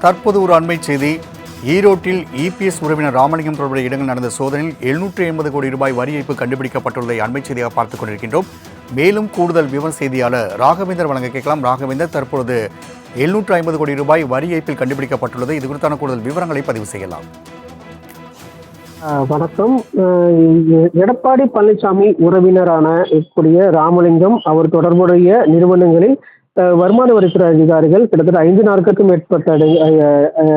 தற்போது ஒரு அண்மை செய்தி. ஈரோட்டில் இபிஎஸ் உறவினர் ராமலிங்கம் தொடர்புடைய இடங்கள் நடந்த சோதனையில் 750 கோடி ரூபாய் வரி ஏய்ப்பு கண்டுபிடிக்கப்பட்டுள்ளதை அண்மை செய்தியாக பார்த்துக் கொண்டிருக்கின்றோம். மேலும் கூடுதல் விவரம் செய்தியாளர் ராகவேந்தர் வழங்க கேட்கலாம். ராகவேந்தர், தற்பொழுது 750 கோடி ரூபாய் வரி ஏய்ப்பில் கண்டுபிடிக்கப்பட்டுள்ளது. இது குறித்தான கூடுதல் விவரங்களை பதிவு செய்யலாம். வணக்கம். எடப்பாடி பழனிசாமி உறவினரான கூடிய ராமலிங்கம் அவர் தொடர்புடைய நிறுவனங்களில் வருமான வரித்துறை அதிகாரிகள் கிட்டத்தட்ட 5 நாட்களுக்கும் மேற்பட்ட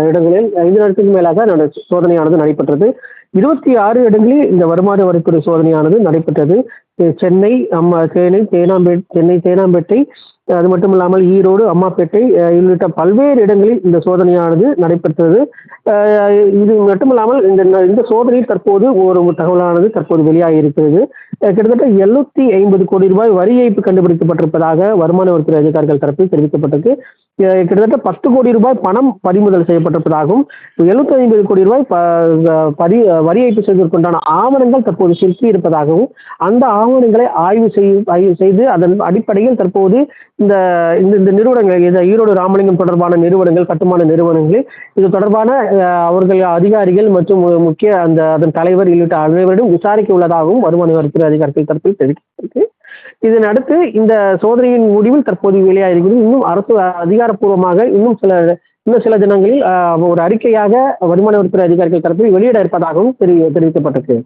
இடங்களில் 5 நாட்களுக்கு மேலாக சோதனையானது நடைபெற்றது. 26 இடங்களில் இந்த வருமான வரித்துறை சோதனையானது நடைபெற்றது. சென்னை, சென்னை தேனாம்பேட்டை, அது மட்டும் இல்லாமல் ஈரோடு, அம்மாப்பேட்டை உள்ளிட்ட பல்வேறு இடங்களில் இந்த சோதனையானது நடைபெற்றது. இது மட்டுமில்லாமல் இந்த சோதனையில் தற்போது ஒரு தகவலானது தற்போது வெளியாகி இருக்கிறது. கிட்டத்தட்ட 750 கோடி ரூபாய் வரி ஏய்ப்பு கண்டுபிடிக்கப்பட்டிருப்பதாக வருமான வரித்துறை அதிகாரிகள் தரப்பில் தெரிவிக்கப்பட்டது. கிட்டத்தட்ட 10 கோடி ரூபாய் பணம் பறிமுதல் செய்யப்பட்டிருப்பதாகவும் 750 கோடி ரூபாய் வரி ஏய்ப்பு செய்வதற்குண்டான ஆவணங்கள் தற்போது சிக்கி இருப்பதாகவும், அந்த ஆவணங்களை ஆய்வு செய்து அதன் அடிப்படையில் தற்போது இந்த நிறுவனங்கள், இந்த ஈரோடு ராமலிங்கம் தொடர்பான நிறுவனங்கள், கட்டுமான நிறுவனங்கள், இது தொடர்பான அவர்கள் அதிகாரிகள் மற்றும் முக்கிய அதன் தலைவர் உள்ளிட்ட அனைவரிடம் விசாரிக்க உள்ளதாகவும் வருமான வரித்துறை அதிகாரிகள் தரப்பில் தெரிவிக்கப்பட்டிருக்கு. இதன் அடுத்து இந்த சோதனையின் முடிவில் தற்போது வெளியாகிறது. இன்னும் அரசு அதிகாரப்பூர்வமாக இன்னும் சில தினங்களில் ஒரு அறிக்கையாக வருமான வரித்துறை அதிகாரிகள் தரப்பில் வெளியிட இருப்பதாகவும் தெரிவிக்கப்பட்டிருக்கு.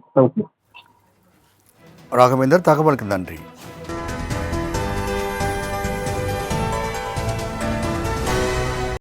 ராகவேந்தர், தகவலுக்கு நன்றி.